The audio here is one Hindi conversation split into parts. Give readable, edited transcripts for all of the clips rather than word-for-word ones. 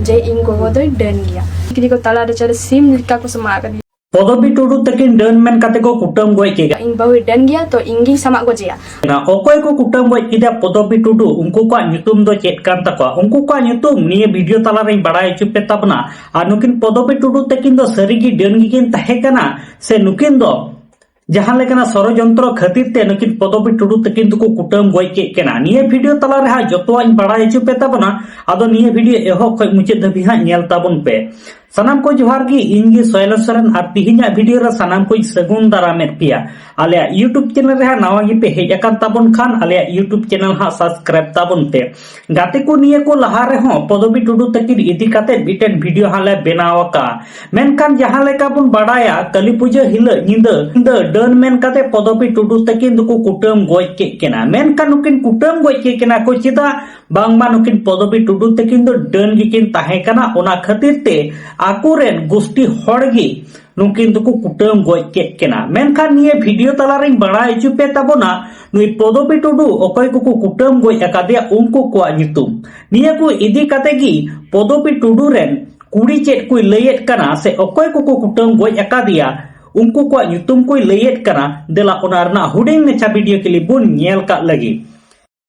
जे इन गोगो दो डन गया किरी को तला रे चले सिम लिका को समा कर पदबी टुडू तकिन डन मेन काते को कुटम गोय केगा इन बहु डन गया तो इंगी समा को जिया ना ओकोय को कुटम गोय किदा पदबी टुडू उनको को नुतुम दो चेत कान तको उनको को नुतुम निये वीडियो तला रे बड़ाय चुपे तबना आ नुकिन पदबी टुडू तकिन दो सरीगी डन गिकिन तहे कना से नुकिन दो जहां लेकना षड़यंत्र खातिर ते नुकिन पदबी टुडू तकिन को कुटम गोय के केना निये वीडियो तला रे हा जतोवा बड़ाय चुपे तबना आदो निये वीडियो एहो खय मुचे धबी हा नेल ताबन पे सनाम को जोहार की इनगे सैलेन सोरेन और तिहिना वीडियो रे सनाम को सगुन दारामेर पिया आले यूट्यूब चैनल रे नवा गे पे हेज अकान ताबन खान आले यूट्यूब चैनल हा सब्सक्राइब ताबन पे गाते को निये को लहा रे हो पदबी टुडू तकिन इदी काते बिटेन वीडियो हाले बनावका मेनकान जहां लेका बन बड़ाया काली पूजा हिल निंद डन मेन काते पदबी टुडू तकिन दुको कुटम गोय के केना मेनकान नुकिन कुटम गोय के केना को चिदा बांगमा नुकिन पदबी टुडू तकिन दो डन गिकिन ताहे कना ओना खातिर ते आकुरेन गोष्ठी हड़गी नुकिन दुको कुटम गोय के केना मेनखान निये वीडियो तला रे बड़ाय चुपे ताबोना नुई पदबी टुडू ओकय को कुटम गोय अकादिया उनको को नुतुम निये को इदी काते गी पदबी टुडू रेन कुड़ी चेत को लयेत कना से ओकय को कुटम गोय अकादिया उनको को नुतुम को लयेत कना देला ओना रना हुडिंग नेचा वीडियो के लिए बुन नेल का लगी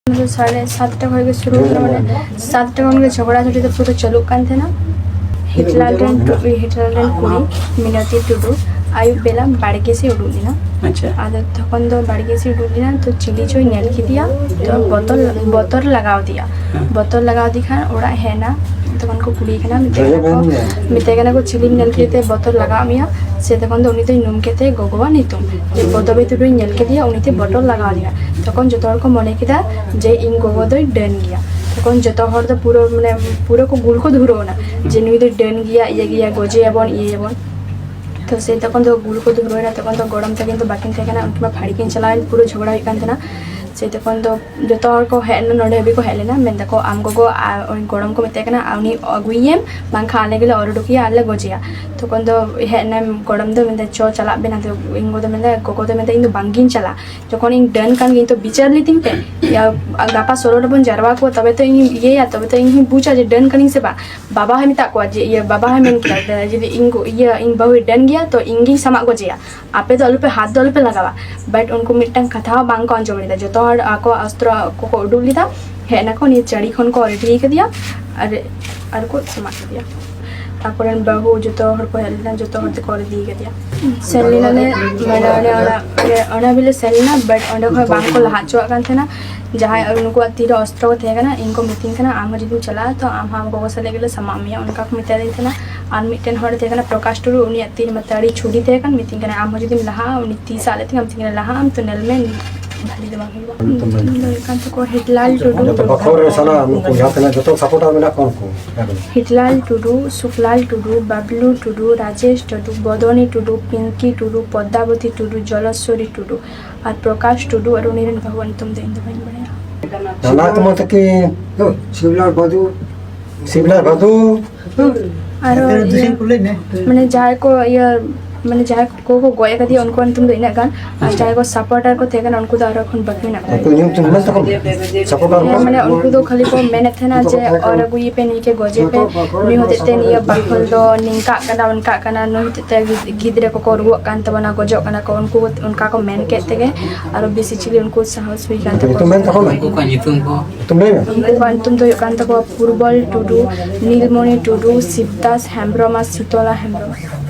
7:30 खय शुरू माने 7 खन झगड़ा झुटी तो पूरा चालू कान थे ना हिटलाल कुड़ी मिनती टुडू आयु बेला बाड़गे से उड़ूलीना अच्छा आदर तखन दो बाड़गे से उड़ूलीना तो चिली चोई नेल की दिया तो बोतल लगाव दिया बोतल लगाव दिखा ओड़ा है ना तखन को कुड़ी खाना मिते को चिली नेल के बोतल लगाव मिया से तखन दो उनी तो नुम केते गोगवा नितुम जे पदबी टुडू नेल के दिया उनी ते बोतल लगाव दिया तखन जतो हर को मने किदा जे इन गोगो दो डन गया तखन जतो हर तो पूरा माने पूरा को गुल को धुरो ना जे नुई तो डन गया ये गया गोजे एबन ये एबन तो से तक तो गुल को धुरोना तक तो गरम थे तो बाकी थे उनका फाड़ी किन चला पूरा झगड़ा होना से तक तो जो को हेन नोड़े भी को हेलेना मेन तक आम को गरम को मेतना आनी अगुएम बांखा आले गले और डुकिया आले गजिया तक तो हेन गरम दो मेन चो चला बेना तो इंगो दो मेन गोगो दो मेन इन बांगिन चला जखन इन डन कान तो विचार लीती पे या गापा सोलो बन जारवा को तबे तो ये या तबे तो इन बुझा जे डन कानी से बाबा है मिता को जे ये बाबा है मेन किला जे इंगो ये इन बहु डन गया तो इंगी समा गजिया आपे तो अलु पे हाथ दो अलु पे लगावा बट उनको मिटन कथा बांग को अंजम लेदा जो आको अस्त्र को उडुक लीदा हेना को नि चड़ी खन को रेडी कर दिया और को समा कर दिया तापर बहु जो तो हर को हेलना जो तो हर को दी कर दिया सेलिना ने मैंने ओना बिले सेलिना बट ओंडे को बांग को लहाचो कान थेना जहां उनको तीर अस्त्र थे ना इनको मीटिंग थेना आम जदी चला तो आम हम को सले गेले समामिया उनका को मिता दी थेना आर मिटन हर थे ना प्रकाश टुडू उनी तीर मतड़ी छुड़ी थे कान मीटिंग ना आम जदी लहा उनी 30 साल थे हम थिंग लहा आम तो नल में भाली दे बाकी कान तो को हिटलाल टुडू तो बखोर साला उनको यातना जो तो सपोर्टर मेना कौन को हिटलाल टुडू सुखलाल टुडू बाबलू टुडू राजेश टुडू बदनी टुडू पिंकी टुडू पद्मावती टुडू जलस्वरी टुडू और प्रकाश टुडू और उनीरन भगवान तुम दे इंद भाई बढ़िया ना तुम तक के शिवलाल बधु और माने जाय को ये माने जाय को गोय का दिया उनको तुम इना गान जाय को सपोर्टर को थे गान उनको दारो खन बकी ना को नियम तुम मत को सपोर्टर माने उनको तो खाली को मेहनत थे ना जे और गुई पे नहीं के गोजे पे नहीं होते ते नहीं बाखल दो निंका कना उनका कना नहीं ते गिदरे को रुआ कान तबना गोजो कना को उनको उनका को मेन के थे और बेसी चिली उनको साहस हुई कान तुम मेन को तुम नहीं तुम तो कान तक पूर्वल टुडू नीलमणि टुडू शिवदास हेम्ब्रमा शीतला हेम्ब्रमा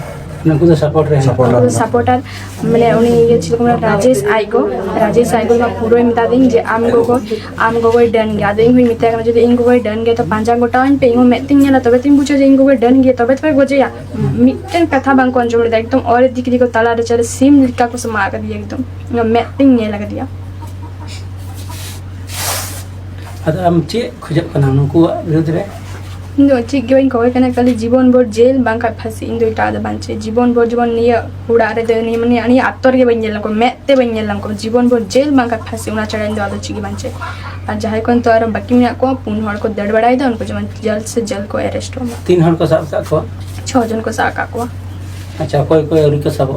नकुदा सपोर्टर माने उनी ये चिल को राजेश आइगो का पूरा मिता दिन जे आम गोगो डन गया दिन हुई मिता kana जदि इन गोगो डन गया तो पांचा गोटा इन पे इन मेटिंग नेला तबे तुम बुझो जे इन गोगो डन गया तबे तबे गोजेया मिटन कथा बांग को अंजम ले एकदम और दिकरी को तला रे चले सिम लिका को समा कर दिया एकदम मेटिंग ने लगा दिया अदा हम चे खुजब कना नुको विरोध रे इंदो चिक गिवन को कने खाली जीवन भर जेल बांका फांसी इंदो इटा द बांचे जीवन भर जीवन निया उड़ा रे देनी मने अनि आत्तर के बन्जेल को मेते बन्जेल को जीवन भर जेल बांका फांसी उना चढ़ा इंदो आदो चिकी बांचे और जहां कोन तो और बाकी में को पुन हर को दड़बड़ाई दो उनको जवन जल्द से जल्द को अरेस्ट हो 3 हर को साथ को 6 जन को साका को अच्छा कोई और को सब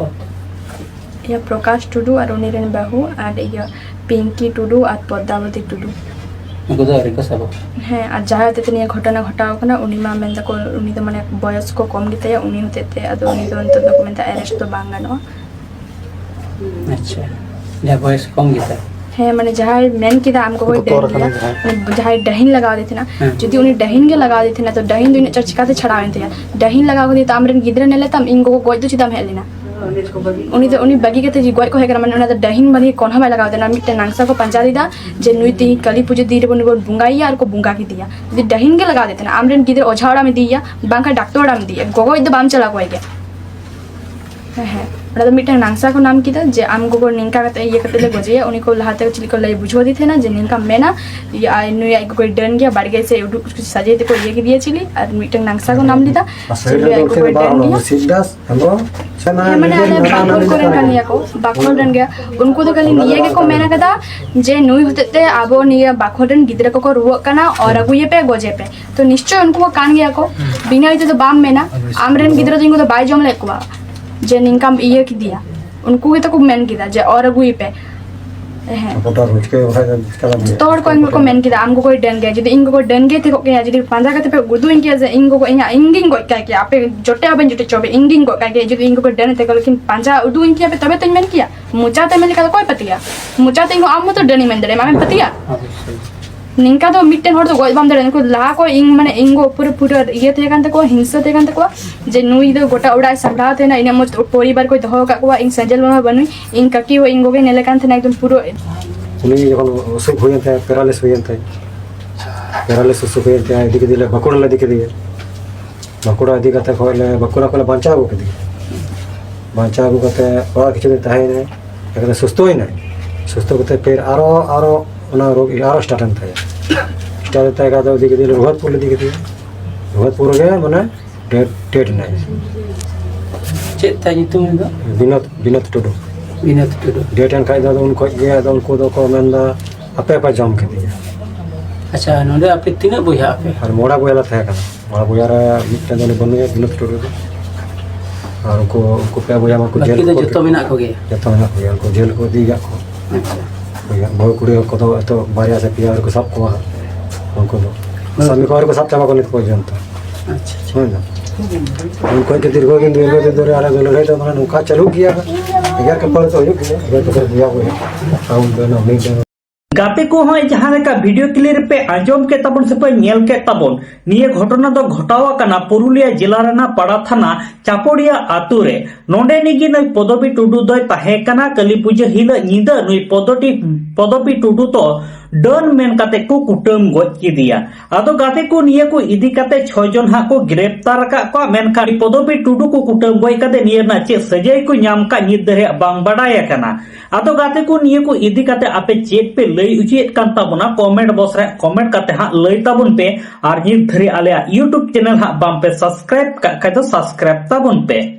या प्रकाश टुडू और उनीरन बाहु और या पिंकी टुडू और पद्मावती टुडू उनको तो अरे का सब ᱦᱮᱸ ᱟᱨ ᱡᱟᱦᱟᱸ ᱦᱚᱛᱮᱛᱮ ᱱᱤᱭᱟᱹ ᱜᱷᱚᱴᱚᱱᱟ ᱜᱷᱚᱴᱟᱣ ᱠᱟᱱᱟ ᱩᱱᱤ ᱢᱟ ᱢᱮᱱᱫᱟᱠᱚ ᱩᱱᱤ ᱫᱚ ᱢᱟᱱᱮ ᱵᱚᱭᱚᱥ ᱠᱚ ᱠᱚᱢ ᱜᱮᱛᱟᱭᱟ ᱩᱱᱤ ᱦᱚᱛᱮᱛᱮ ᱟᱫᱚ ᱩᱱᱤ ᱫᱚ ᱱᱤᱛᱚᱜ ᱫᱚᱠᱚ ᱢᱮᱱᱫᱟ ᱮᱨᱮᱥᱴ ᱫᱚ ᱵᱟᱝ ᱜᱟᱱᱚᱜᱼᱟ अच्छा या बॉयस कम गीता ᱦᱮᱸ ᱢᱟᱱᱮ ᱡᱟᱦᱟᱸᱭ ᱢᱮᱱ ᱠᱮᱫᱟ ᱟᱢ ᱜᱚᱜᱚᱭ ᱰᱟᱹᱦᱤᱱ ᱜᱮᱭᱟ ᱡᱟᱦᱟᱸᱭ ᱰᱟᱹᱦᱤᱱ ᱞᱟᱜᱟᱣ ᱫᱮ ᱛᱟᱦᱮᱱᱟ ᱡᱩᱫᱤ ᱩᱱᱤ ᱰᱟᱹᱦᱤᱱ ᱜᱮ ᱞᱟᱜᱟᱣ ᱫᱮ ᱛᱟᱦᱮᱱᱟ ᱛᱚ ᱰᱟᱹᱦᱤᱱ ᱫᱚ ᱤᱱᱟᱹᱜ ᱪᱟᱨ ᱪᱤᱠᱟᱛᱮ ᱪᱷᱟᱲᱟᱣᱮᱱ ᱛᱟᱭᱟ ᱰᱟᱹᱦᱤᱱ ᱞᱟᱜᱟᱣ ᱠᱮᱫᱮ ᱛᱚ ᱟᱢᱨᱮᱱ ᱜᱤᱫᱽᱨᱟᱹ ᱧᱮᱞᱮ ᱛᱟᱢ ᱤᱧ ᱜᱚᱜᱚ ᱜᱚᱡ ᱫᱚ ᱪᱮᱫᱟᱜ ᱦᱮᱡ ᱞᱮᱱᱟ ᱩᱱᱤ ᱵᱟᱹᱜᱤ ᱠᱟᱛᱮ ᱜᱚᱡ ᱠᱚ ᱦᱮᱡ ᱠᱟᱱᱟ ᱢᱟᱱᱮ ᱚᱱᱟ ᱫᱚ ᱰᱟᱹᱦᱤᱱ ᱵᱟᱹᱜᱤ ᱠᱚᱱ ᱦᱚᱸ ᱵᱟᱭ ᱞᱟᱜᱟᱣ ᱫᱮᱱᱟ ᱢᱤᱫᱴᱮᱱ ᱱᱟᱝᱥᱟ ᱠᱚ ᱯᱟᱸᱡᱟ ᱞᱮᱫᱟ ᱡᱮ ᱱᱩᱭ ᱛᱤᱦᱤᱧ ᱠᱟᱹᱞᱤ ᱯᱩᱡᱟᱹ ᱫᱤᱱ ᱨᱮᱵᱚᱱ ᱵᱚᱸᱜᱟᱭᱮᱭᱟ ᱟᱨ ᱠᱚ ᱵᱚᱸᱜᱟ ᱠᱮᱫᱮᱭᱟ ᱡᱩᱫᱤ ᱰᱟᱹᱦᱤᱱ ᱜᱮ ᱞᱟᱜᱟᱣ ᱫᱮ ᱛᱟᱦᱮᱱᱟ ᱟᱢᱨᱮᱱ ᱜᱤᱫᱽᱨᱟᱹ ᱚᱡᱷᱟ ᱚᱲᱟᱜ ᱮᱢ ᱤᱫᱤᱭᱮᱭᱟ ᱵᱟᱝᱠᱷᱟᱱ ᱰᱟᱠᱛᱟᱨ ᱚᱲᱟᱜ ᱮᱢ ᱤᱫᱤᱭᱮᱭᱟ ᱜᱚᱜᱚ ᱫᱚ ᱵᱟᱢ ᱪᱟᱞᱟᱣ ᱠᱚᱭ ᱜᱮᱭᱟ ᱦᱮᱸ ᱚᱱᱟ ᱫᱚ ᱢᱤᱫᱴᱮᱱ ᱱᱟᱝᱥᱟ ᱠᱚ ᱧᱟᱢ ᱠᱮᱫᱟ ᱡᱮ ᱟᱢ ᱜᱚᱜᱚ ᱱᱤᱝᱠᱟ ᱠᱟᱛᱮ ᱤᱭᱟᱹ ᱠᱟᱛᱮ ᱞᱮ ᱜᱚᱡᱮᱭᱟ ᱩᱱᱤ ᱠᱚ ᱞᱟᱦᱟᱛᱮ ᱪᱮᱫ ᱠᱚ ᱞᱟᱹᱭ ᱵᱩᱡᱷᱟᱹᱣ ᱫᱮ ᱛᱟᱦᱮᱱᱟ ᱡᱮ ᱱᱤᱝᱠᱟᱢ ᱢᱮᱱᱟ ᱱᱩᱭ ᱟᱡ ᱜᱚᱜᱚᱭ ᱰᱟᱹᱱ ᱜᱮᱭᱟ ᱵᱟᱲᱜᱮ ᱥᱮ ᱩᱰᱩᱠ ᱥᱟᱡᱟᱭ ᱛᱮᱠᱚ ᱤᱭᱟᱹ ᱠᱮᱫᱮᱭᱟ ᱪᱤᱞᱤ ᱟᱨ ᱢᱤᱫᱴᱮᱱ ᱱᱟᱝᱥᱟ ᱠᱚ ᱧᱟᱢ ᱞᱮᱫᱟ ᱡᱮ ᱱᱩᱭ ᱟᱡ ᱜᱚᱜᱚᱭ ᱰᱟᱹᱱ ᱜᱮᱭᱟ ᱦᱮᱸ ᱢᱟᱱᱮ ᱟᱞᱮ ᱵᱟᱠᱷᱳᱞ ᱠᱚᱨᱮᱱ ᱠᱟᱱ ᱜᱮᱭᱟ ᱠᱚ ᱵᱟᱠᱷᱳᱞ ᱨᱮᱱ ᱜᱮᱭᱟ ᱩᱱᱠᱩ ᱫᱚ ᱠᱷᱟᱹᱞᱤ ᱱᱤᱭᱟᱹ ᱜᱮᱠᱚ ᱢᱮᱱ ᱠᱟᱫᱟ ᱡᱮ ᱱᱩᱭ ᱦᱚᱛᱮᱡ ᱛᱮ ᱟᱵᱚ ᱱᱤᱭᱟᱹ ᱵᱟᱠᱷᱳᱞ ᱨᱮᱱ ᱜᱤᱫᱽᱨᱟᱹ ᱠᱚᱠᱚ ᱨᱩᱣᱟᱹᱜ ᱠᱟᱱᱟ ᱚᱨ ᱟᱹᱜᱩᱭᱮᱯᱮ ᱜᱚᱡᱮᱯᱮ ᱛᱚ ᱱᱤᱥᱪᱚᱭ ᱩᱱᱠᱩ ᱦᱚᱸ ᱠᱟᱱ ᱜᱮᱭᱟ ᱠᱚ ᱵᱤᱱᱟᱹ ᱛᱮᱫᱚ ᱵᱟᱢ ᱢᱮᱱᱟ ᱟᱢᱨᱮᱱ ᱜᱤᱫᱽᱨᱟᱹ ᱫᱚ ᱤᱧ ᱫᱚ ᱵᱟᱭ ᱡᱚᱢ ᱞᱮᱫ ᱠᱚᱣᱟ ᱡᱮ ᱱᱤᱝᱠᱟᱢ ᱤᱭᱟᱹ ᱠᱮᱫᱮᱭᱟ उनको भी तो को मेन किया जे और अगुई पे जतो हर को इनको मेन किया आम को कोई डन गया जदी इनको कोई डन गए थे को गया जदी पांजा करते पे गुदु इनके जे इनको को इया इंगिंग को क्या कि आपे जोटे आबे जोटे चोबे इंगिंग को क्या जदी इनको को डन थे को लेकिन पांजा उदु इनके पे तबे तो मेन किया मुचा ते मेन का कोई पतिया मुचा ते इनको आम तो डनी मेन दरे मामे पतिया निंका तो मिट्टन हर तो गoj bam dare को ला को इंग माने इंगो पूरा ये थे कान तको हिंसा थे कान तको जे नुई दो गोटा उड़ा संभा थे ना इने मत परिवार को दहो का को इंग सजल मा बनुई इंग ककी हो इंगो के नेले कान थे ना एकदम पूरा उनी जखन असुख होयते पैरालिस होयते पैरालिस असुख होयते दिके दिले बकुड़ा ले दिके दिए बकुड़ा दिके कते खोले बकुड़ा कोले बांचा को दिए बांचा को कते और किछु दिन ताहे ने एकदा सुस्त होय ना सुस्त कते फिर आरो ना रोग आरो स्टार्ट होता है का तो दिके दिले रोहतपुर ले दिके दिए रोहतपुर गए माने डेट नहीं चेक ताई तुम दो बिनत टुडू डेट एन खाई दो उनको ये दो उनको दो को मेंदा अपे पे जम के दिया अच्छा नोडे आपे तीना बोया आपे और मोड़ा बोया था का मोड़ा बोया रे मिटन दो बने बिनत टुडू और उनको पे बोया को जेल को जतो मेना को गया उनको जेल को दी गया को बहु कुड़ी को तो बारिया से पिया को सब को उनको दो समी को सब चाबा को नित को जनता अच्छा है ना उनको के दीर्घ दिन दो आला दो ले तो माने उनका चालू किया अगर के पर तो हो गया अगर तो दिया हुआ साउंड देना नहीं गाते को हय जहां लेका वीडियो क्लिप पे आंजम के तबन से पे नेल के तबन निये घटना दो घटावा कना पुरुलिया जिला रेना पाड़ा थाना चापोड़िया आतु रे नोंडे निगी नय पदबी टुडू दय ताहे कना काली पूजा हिल निदा नय पदबी टुडू तो डन मेन काते को कुटम गज किदिया आदो गाते को निये को इदी काते 6 जन हा को ग्रेप्तार का को मेन खाड़ी पदबी टुडू को कुटम गय काते निये ना चे सजाय को नाम का निद दरे बांग बडाया कना आदो गाते को निये को इदी काते आपे चेक पे लई उचित कान ताबना कमेंट बॉक्स रे कमेंट काते हा लई ताबन पे आर नित धरे आले यूट्यूब चैनल हा बाम पे सब्सक्राइब का तो सब्सक्राइब ताबन पे।